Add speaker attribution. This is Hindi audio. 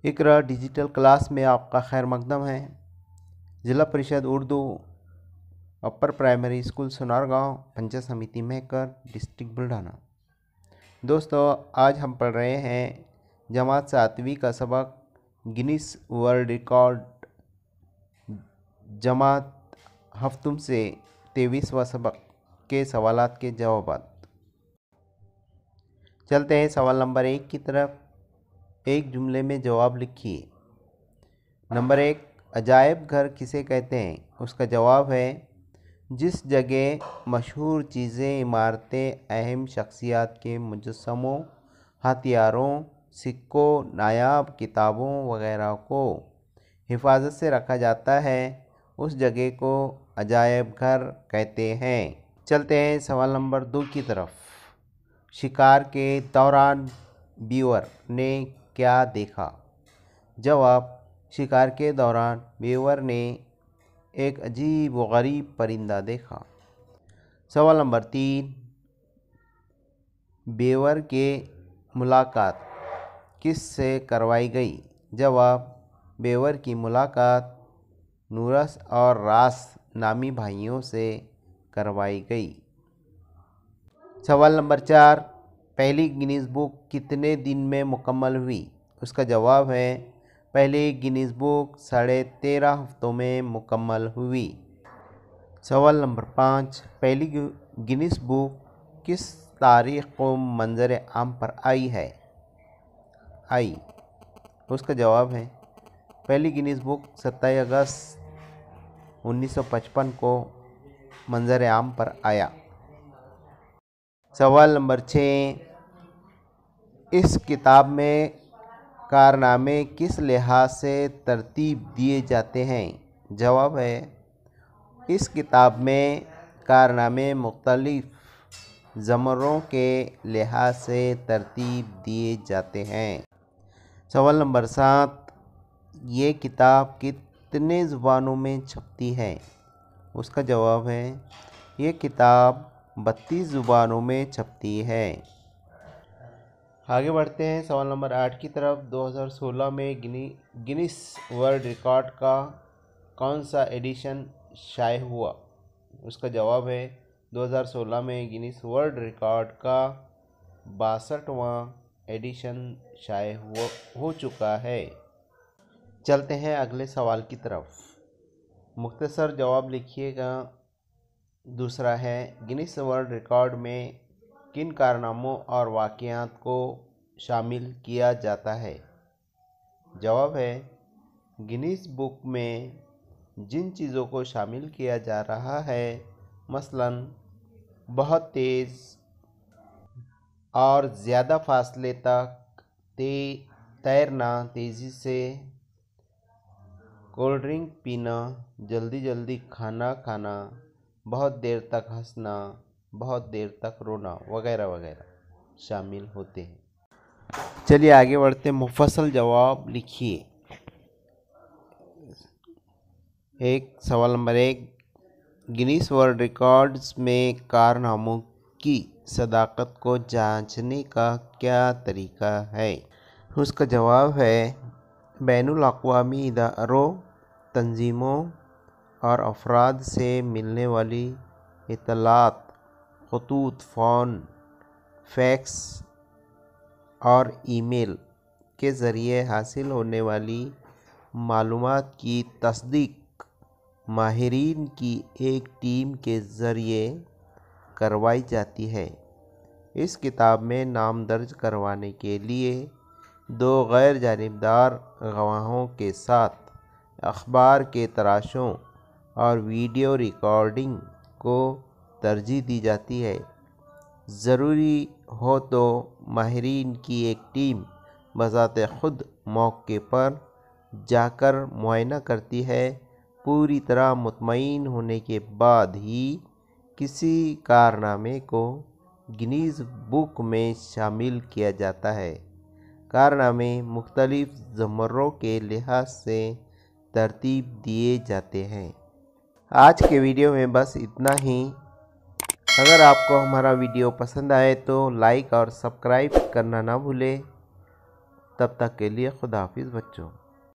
Speaker 1: इकरा डिजिटल क्लास में आपका खैर मकदम है। ज़िला परिषद Urdu upper primary school Sonargaon, panchayat समिति मेहकर, डिस्ट्रिक्ट बुल्ढाना। दोस्तों, आज हम पढ़ रहे हैं जमात 7वीं का सबक गिनीज वर्ल्ड रिकॉर्ड जमात हफ्तुम से 23वां सबक के सवालात के जवाबात। चलते हैं सवाल नंबर 1 की तरफ। एक जुमले में जवाब लिखिए। नंबर 1, अजायब घर किसे कहते हैं? उसका जवाब है जिस जगह मशहूर चीज़ें, इमारतें, अहम शख्सियात के मुजस्समों, हथियारों, सिक्कों, नायाब किताबों वगैरह को हिफाजत से रखा जाता है, उस जगह को अजायब घर कहते हैं। चलते हैं सवाल नंबर 2 की तरफ। शिकार के दौरान बीवर ने क्या देखा? जवाब, शिकार के दौरान बीवर ने एक अजीब व गरीब परिंदा देखा। सवाल नंबर 3, बीवर के मुलाकात किस से करवाई गई? जवाब, बीवर की मुलाकात नूरस और रास नामी भाइयों से करवाई गई। सवाल नंबर 4, पहली गिनीज बुक कितने दिन में मुकम्मल हुई? उसका जवाब है पहली गिनीज बुक 13.5 हफ्तों में मुकम्मल हुई। सवाल नंबर 5, पहली गिनीज बुक किस तारीख को मंजर आम पर आई? उसका जवाब है पहली गिनीज बुक 27 अगस्त 1955 को मंजर आम पर आया। सवाल नंबर 6, इस किताब में कारनामे किस लिहाज से तरतीब दिए जाते हैं? जवाब है इस किताब में कारनामे मुख्तलिफ ज़मरों के लिहाज से तरतीब दिए जाते हैं। सवाल नंबर 7, ये किताब कितने ज़ुबानों में छपती है? उसका जवाब है ये किताब 32 ज़ुबानों में छपती है। आगे बढ़ते हैं सवाल नंबर 8 की तरफ। 2016 में गिनीज वर्ल्ड रिकॉर्ड का कौन सा एडिशन शाये हुआ? उसका जवाब है 2016 में गिनीज वर्ल्ड रिकॉर्ड का 62वां एडिशन शाये हो चुका है। चलते हैं अगले सवाल की तरफ। मुख्तसर जवाब लिखिएगा। दूसरा है, गिनीज वर्ल्ड रिकॉर्ड में किन कारनामों और वाक़यात को शामिल किया जाता है? जवाब है गिनीज बुक में जिन चीज़ों को शामिल किया जा रहा है, मसलन बहुत तेज़ और ज़्यादा फासले तक तैरना, तेज़ी से कोल्ड ड्रिंक पीना, जल्दी जल्दी खाना खाना, बहुत देर तक हंसना, बहुत देर तक रोना वगैरह वगैरह शामिल होते हैं। चलिए आगे बढ़ते, मुफस्सल जवाब लिखिए। सवाल नंबर 1, गिनीज वर्ल्ड रिकॉर्ड्स में कारनामों की सदाकत को जांचने का क्या तरीका है? उसका जवाब है बैनुल अक़वामी इदारों, तंजीमों और अफराद से मिलने वाली इत्तलात, ख़ुतूत, फ़ोन, फैक्स और ईमेल के ज़रिए हासिल होने वाली मालूमात की तस्दीक माहिरीन की एक टीम के ज़रिए करवाई जाती है। इस किताब में नाम दर्ज करवाने के लिए 2 गैर जानिबदार गवाहों के साथ अखबार के तराशों और वीडियो रिकॉर्डिंग को तरजीह दी जाती है। ज़रूरी हो तो माहिरीन की एक टीम बज़ाते खुद मौके पर जाकर मुआयना करती है। पूरी तरह मुतमईन होने के बाद ही किसी कारनामे को गिनीज बुक में शामिल किया जाता है। कारनामे मुख्तलिफ ज़मरों के लिहाज से तरतीब दिए जाते हैं। आज के वीडियो में बस इतना ही। अगर आपको हमारा वीडियो पसंद आए तो लाइक और सब्सक्राइब करना ना भूलें। तब तक के लिए खुदा हाफिज़ बच्चों।